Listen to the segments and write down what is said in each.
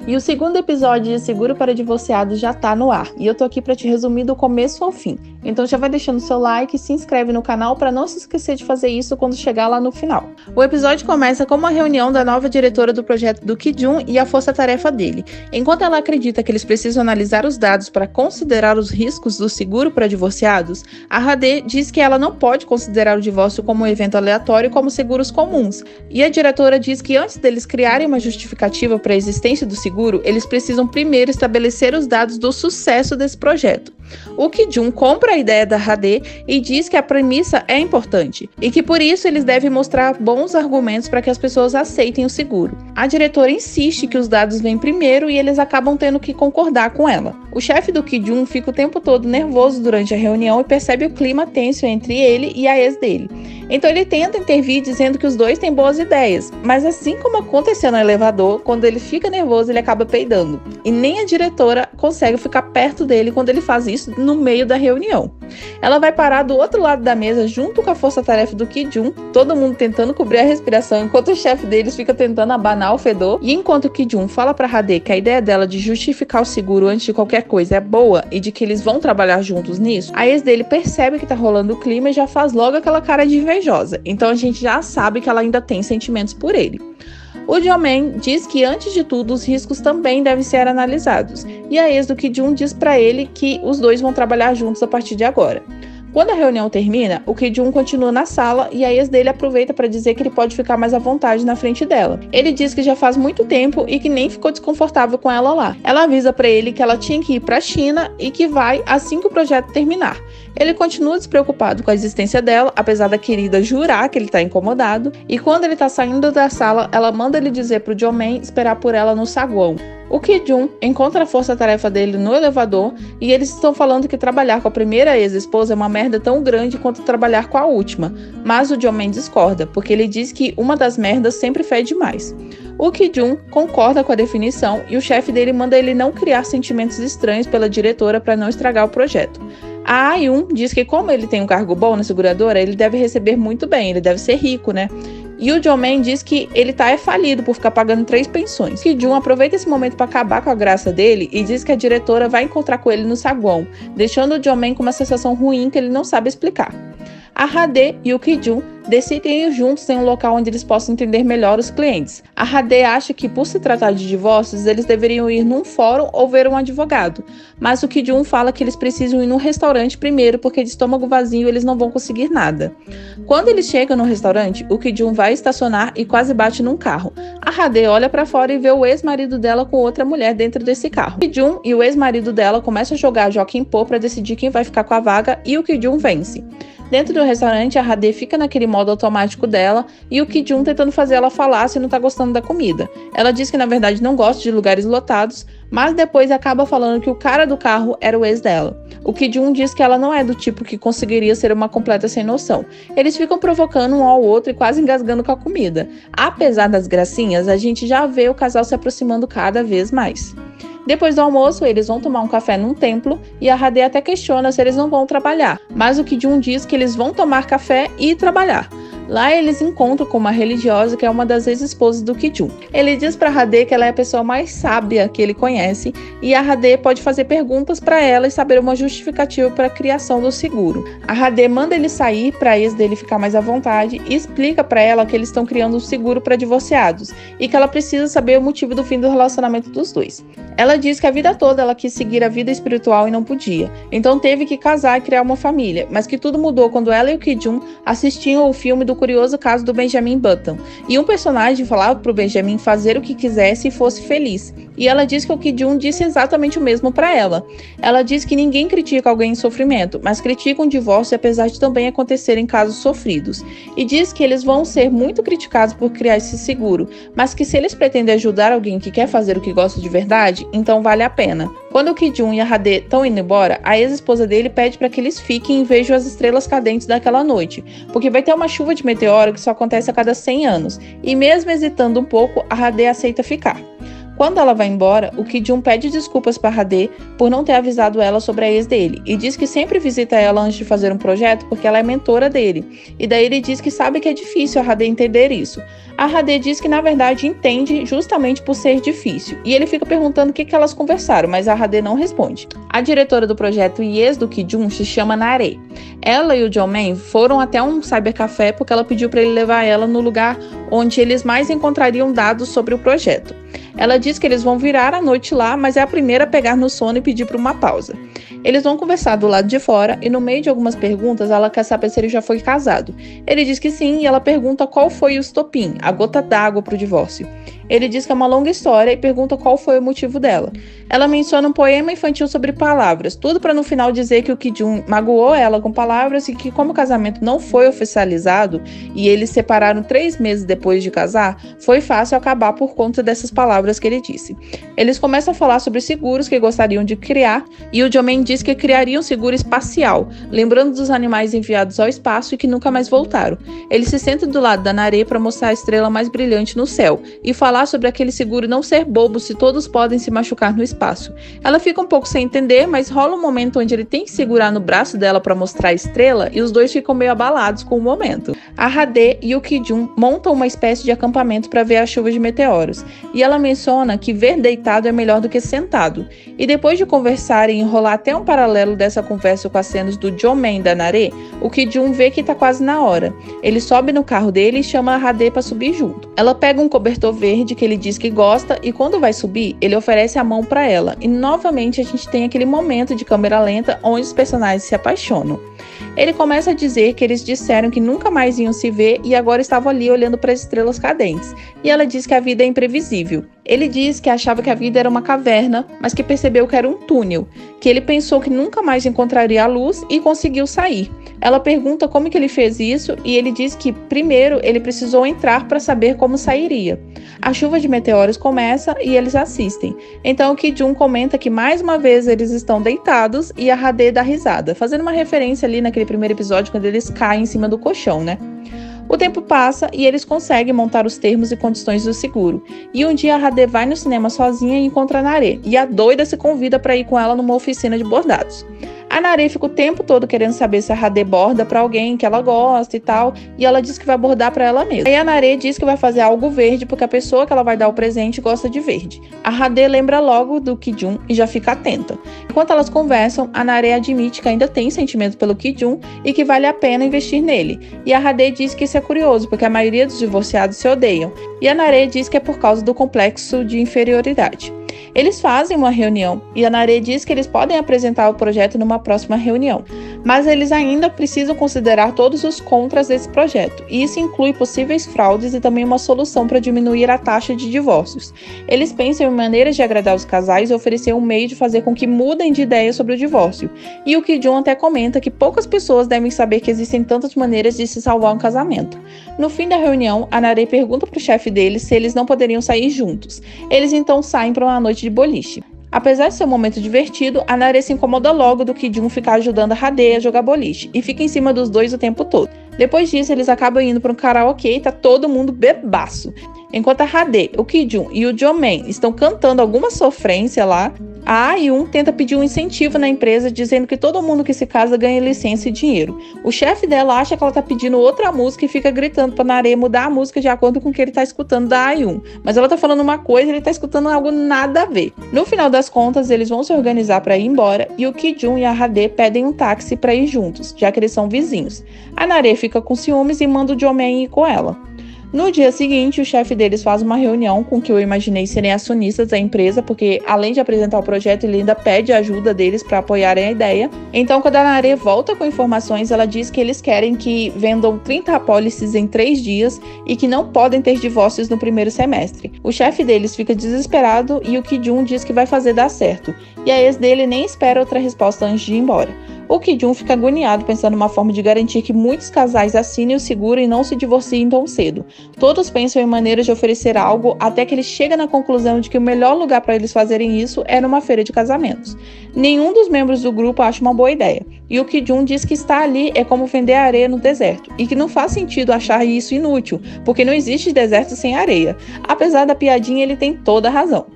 E o segundo episódio de Seguro para Divorciados já tá no ar. E eu tô aqui para te resumir do começo ao fim. Então já vai deixando seu like e se inscreve no canal para não se esquecer de fazer isso quando chegar lá no final. O episódio começa com uma reunião da nova diretora do projeto do Ki-jun e a força-tarefa dele. Enquanto ela acredita que eles precisam analisar os dados para considerar os riscos do seguro para divorciados, a Ha-dae diz que ela não pode considerar o divórcio como um evento aleatório como seguros comuns. E a diretora diz que antes deles criarem uma justificativa para a existência do seguro, eles precisam primeiro estabelecer os dados do sucesso desse projeto. O Ki-jun compra a ideia da Ha-dae e diz que a premissa é importante e que por isso eles devem mostrar bons argumentos para que as pessoas aceitem o seguro. A diretora insiste que os dados vêm primeiro e eles acabam tendo que concordar com ela. O chefe do Ki-jun fica o tempo todo nervoso durante a reunião e percebe o clima tenso entre ele e a ex dele. Então ele tenta intervir dizendo que os dois têm boas ideias, mas assim como aconteceu no elevador, quando ele fica nervoso ele acaba peidando. E nem a diretora consegue ficar perto dele quando ele faz isso no meio da reunião. Ela vai parar do outro lado da mesa junto com a força-tarefa do Ki-jun, todo mundo tentando cobrir a respiração enquanto o chefe deles fica tentando abanar o fedor. E enquanto o Ki-jun fala pra Ha-dae que a ideia dela de justificar o seguro antes de qualquer coisa é boa e de que eles vão trabalhar juntos nisso, a ex dele percebe que tá rolando o clima e já faz logo aquela cara de invejosa. Então a gente já sabe que ela ainda tem sentimentos por ele. O Jo-man diz que, antes de tudo, os riscos também devem ser analisados, e a ex do Ki-jun diz para ele que os dois vão trabalhar juntos a partir de agora. Quando a reunião termina, o Ki-jun continua na sala e a ex dele aproveita para dizer que ele pode ficar mais à vontade na frente dela. Ele diz que já faz muito tempo e que nem ficou desconfortável com ela lá. Ela avisa para ele que ela tinha que ir para a China e que vai assim que o projeto terminar. Ele continua despreocupado com a existência dela, apesar da querida jurar que ele tá incomodado, e quando ele tá saindo da sala, ela manda ele dizer pro Jo-man esperar por ela no saguão. O Ki-jun encontra a força-tarefa dele no elevador e eles estão falando que trabalhar com a primeira ex-esposa é uma merda tão grande quanto trabalhar com a última, mas o Jo-man discorda, porque ele diz que uma das merdas sempre fede mais. O Ki-jun concorda com a definição e o chefe dele manda ele não criar sentimentos estranhos pela diretora para não estragar o projeto. A Ah-yoon diz que como ele tem um cargo bom na seguradora, ele deve receber muito bem, ele deve ser rico, né? E o Jo-man diz que ele tá falido por ficar pagando 3 pensões. Ki-jun aproveita esse momento para acabar com a graça dele e diz que a diretora vai encontrar com ele no saguão, deixando o Jo-man com uma sensação ruim que ele não sabe explicar. A Ha-dae e o Ki-jun decidem ir juntos em um local onde eles possam entender melhor os clientes. A Ha-dae acha que, por se tratar de divórcios, eles deveriam ir num fórum ou ver um advogado, mas o Ki-jun fala que eles precisam ir num restaurante primeiro porque de estômago vazio eles não vão conseguir nada. Quando eles chegam no restaurante, o Ki-jun vai estacionar e quase bate num carro. A Ha-dae olha pra fora e vê o ex-marido dela com outra mulher dentro desse carro. O Ki-jun e o ex-marido dela começam a jogar Jokin-po para decidir quem vai ficar com a vaga e o Ki-jun vence. Dentro do restaurante, a Ha-dae fica naquele modo automático dela e o Ki-jun tentando fazer ela falar se não tá gostando da comida. Ela diz que na verdade não gosta de lugares lotados, mas depois acaba falando que o cara do carro era o ex dela. O Ki-jun diz que ela não é do tipo que conseguiria ser uma completa sem noção. Eles ficam provocando um ao outro e quase engasgando com a comida. Apesar das gracinhas, a gente já vê o casal se aproximando cada vez mais. Depois do almoço, eles vão tomar um café num templo e a Ha-dae até questiona se eles não vão trabalhar, mas o Ki-jun diz que eles vão tomar café e trabalhar. Lá eles encontram com uma religiosa que é uma das ex-esposas do Ki-jun. Ele diz para Ha-dae que ela é a pessoa mais sábia que ele conhece e a Ha-dae pode fazer perguntas para ela e saber uma justificativa para a criação do seguro. A Ha-dae manda ele sair para a ex dele ficar mais à vontade e explica para ela que eles estão criando um seguro para divorciados e que ela precisa saber o motivo do fim do relacionamento dos dois. Ela diz que a vida toda ela quis seguir a vida espiritual e não podia, então teve que casar e criar uma família, mas que tudo mudou quando ela e o Ki-jun assistiam ao filme do curioso caso do Benjamin Button, e um personagem falava pro Benjamin fazer o que quisesse e fosse feliz, e ela diz que o Ki-jun disse exatamente o mesmo para ela. Ela diz que ninguém critica alguém em sofrimento, mas critica um divórcio apesar de também acontecerem casos sofridos, e diz que eles vão ser muito criticados por criar esse seguro, mas que se eles pretendem ajudar alguém que quer fazer o que gosta de verdade, então vale a pena. Quando o Ki-jun e a Ha-dae estão indo embora, a ex-esposa dele pede para que eles fiquem e vejam as estrelas cadentes daquela noite, porque vai ter uma chuva de meteoro que só acontece a cada 100 anos, e mesmo hesitando um pouco, a Ha-dae aceita ficar. Quando ela vai embora, o Ki-jun pede desculpas para Hade por não ter avisado ela sobre a ex dele e diz que sempre visita ela antes de fazer um projeto porque ela é mentora dele. E daí ele diz que sabe que é difícil a Hade entender isso. A Hade diz que na verdade entende justamente por ser difícil. E ele fica perguntando o que elas conversaram, mas a Hade não responde. A diretora do projeto e ex do Ki-jun se chama Nare. Ela e o Jo-man foram até um cybercafé porque ela pediu para ele levar ela no lugar onde eles mais encontrariam dados sobre o projeto. Ela diz que eles vão virar a noite lá, mas é a primeira a pegar no sono e pedir por uma pausa. Eles vão conversar do lado de fora e no meio de algumas perguntas ela quer saber se ele já foi casado. Ele diz que sim e ela pergunta qual foi o estopim, a gota d'água para o divórcio. Ele diz que é uma longa história e pergunta qual foi o motivo dela. Ela menciona um poema infantil sobre palavras, tudo para no final dizer que o Ki-jun magoou ela com palavras e que como o casamento não foi oficializado e eles se separaram 3 meses depois de casar, foi fácil acabar por conta dessas palavras que ele disse. Eles começam a falar sobre seguros que gostariam de criar e o Jo-man diz que criaria um seguro espacial, lembrando dos animais enviados ao espaço e que nunca mais voltaram. Ele se senta do lado da Nare para mostrar a estrela mais brilhante no céu e falar sobre aquele seguro não ser bobo se todos podem se machucar no espaço. Ela fica um pouco sem entender, mas rola um momento onde ele tem que segurar no braço dela para mostrar a estrela e os dois ficam meio abalados com o momento. A Hade e o Ki-jun montam uma espécie de acampamento para ver a chuva de meteoros e ela menciona que ver deitado é melhor do que sentado. E depois de conversarem e enrolar até um paralelo dessa conversa com as cenas do Jo-man e da Nare, o Ki-jun vê que tá quase na hora. Ele sobe no carro dele e chama a Hade para subir junto. Ela pega um cobertor verde que ele diz que gosta e quando vai subir, ele oferece a mão para ela. E novamente a gente tem aquele momento de câmera lenta onde os personagens se apaixonam. Ele começa a dizer que eles disseram que nunca mais iam se ver e agora estavam ali olhando para as estrelas cadentes. E ela diz que a vida é imprevisível. Ele diz que achava que a vida era uma caverna, mas que percebeu que era um túnel, que ele pensou que nunca mais encontraria a luz e conseguiu sair. Ela pergunta como que ele fez isso e ele diz que primeiro ele precisou entrar para saber como sairia. A chuva de meteoros começa e eles assistem. Então o Ki-jun comenta que mais uma vez eles estão deitados e a Hade dá risada, fazendo uma referência ali naquele primeiro episódio quando eles caem em cima do colchão, né? O tempo passa e eles conseguem montar os termos e condições do seguro. E um dia a Hade vai no cinema sozinha e encontra a Nare, e a doida se convida para ir com ela numa oficina de bordados. A Nare fica o tempo todo querendo saber se a Hade borda pra alguém que ela gosta e tal, e ela diz que vai bordar pra ela mesma. Aí a Nare diz que vai fazer algo verde porque a pessoa que ela vai dar o presente gosta de verde. A Hade lembra logo do Ki-jun e já fica atenta. Enquanto elas conversam, a Nare admite que ainda tem sentimento pelo Ki-jun e que vale a pena investir nele. E a Hade diz que isso é curioso porque a maioria dos divorciados se odeiam. E a Nare diz que é por causa do complexo de inferioridade. Eles fazem uma reunião e a Nare diz que eles podem apresentar o projeto numa próxima reunião, mas eles ainda precisam considerar todos os contras desse projeto, e isso inclui possíveis fraudes e também uma solução para diminuir a taxa de divórcios. Eles pensam em maneiras de agradar os casais e oferecer um meio de fazer com que mudem de ideia sobre o divórcio, e o Ki-jun até comenta que poucas pessoas devem saber que existem tantas maneiras de se salvar um casamento. No fim da reunião, a Nare pergunta para o chefe deles se eles não poderiam sair juntos. Eles então saem para uma noite de boliche. Apesar de ser um momento divertido, a Nare se incomoda logo do Ki-jun ficar ajudando a Hade a jogar boliche e fica em cima dos dois o tempo todo. Depois disso, eles acabam indo para um karaokê e tá todo mundo bebaço. Enquanto a Hade, o Ki-jun e o Jo-man estão cantando alguma sofrência lá, a A-yoon tenta pedir um incentivo na empresa dizendo que todo mundo que se casa ganha licença e dinheiro. O chefe dela acha que ela tá pedindo outra música e fica gritando pra Nare mudar a música de acordo com o que ele tá escutando da A-yoon. Mas ela tá falando uma coisa e ele tá escutando algo nada a ver. No final das contas, eles vão se organizar para ir embora e o Ki-jun e a Hade pedem um táxi para ir juntos, já que eles são vizinhos. A Nare fica com ciúmes e manda o Jo-man ir com ela. No dia seguinte, o chefe deles faz uma reunião com o que eu imaginei serem acionistas da empresa, porque além de apresentar o projeto, ele ainda pede a ajuda deles para apoiarem a ideia. Então, quando a Nare volta com informações, ela diz que eles querem que vendam 30 apólices em 3 dias e que não podem ter divórcios no primeiro semestre. O chefe deles fica desesperado e o Ki-jun diz que vai fazer dar certo. E a ex dele nem espera outra resposta antes de ir embora. O Ki-jun fica agoniado pensando numa forma de garantir que muitos casais assinem o seguro e não se divorciem tão cedo. Todos pensam em maneiras de oferecer algo até que ele chega na conclusão de que o melhor lugar para eles fazerem isso é numa feira de casamentos. Nenhum dos membros do grupo acha uma boa ideia. E o Ki-jun diz que estar ali é como vender areia no deserto e que não faz sentido achar isso inútil, porque não existe deserto sem areia. Apesar da piadinha, ele tem toda a razão.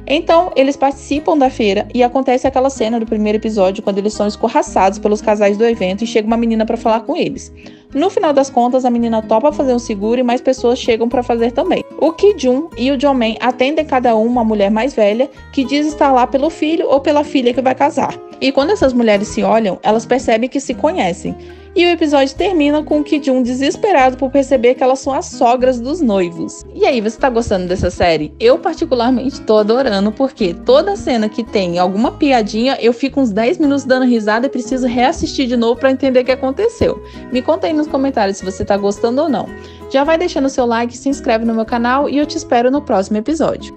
Então, eles participam da feira e acontece aquela cena do primeiro episódio, quando eles são escorraçados pelos casais do evento e chega uma menina para falar com eles. No final das contas, a menina topa fazer um seguro e mais pessoas chegam para fazer também. O Ki-jun e o Jong-man atendem cada uma mulher mais velha que diz estar lá pelo filho ou pela filha que vai casar. E quando essas mulheres se olham, elas percebem que se conhecem. E o episódio termina com o Ki-jun desesperado por perceber que elas são as sogras dos noivos. E aí, você tá gostando dessa série? Eu particularmente tô adorando, porque toda cena que tem alguma piadinha, eu fico uns 10 minutos dando risada e preciso reassistir de novo pra entender o que aconteceu. Me conta aí nos comentários se você tá gostando ou não. Já vai deixando seu like, se inscreve no meu canal e eu te espero no próximo episódio.